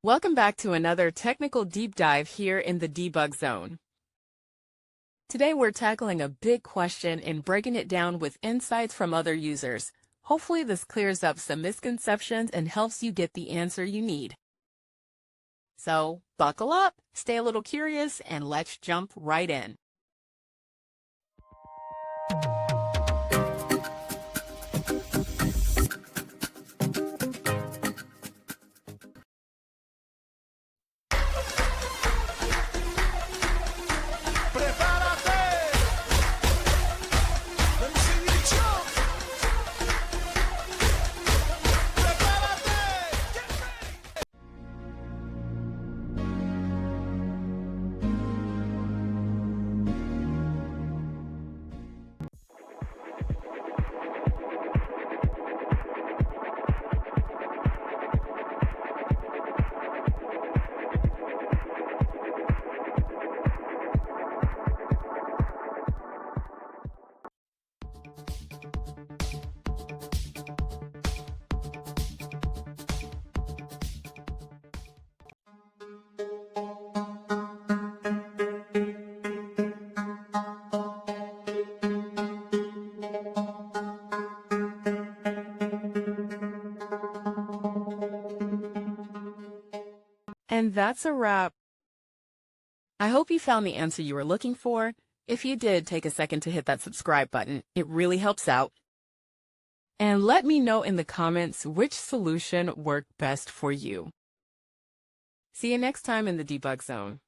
Welcome back to another technical deep dive here in the debug zone. Today we're tackling a big question and breaking it down with insights from other users. Hopefully this clears up some misconceptions and helps you get the answer you need. So buckle up, stay a little curious, and let's jump right in. And that's a wrap. I hope you found the answer you were looking for. If you did, take a second to hit that subscribe button. It really helps out. And let me know in the comments which solution worked best for you. See you next time in the debug zone.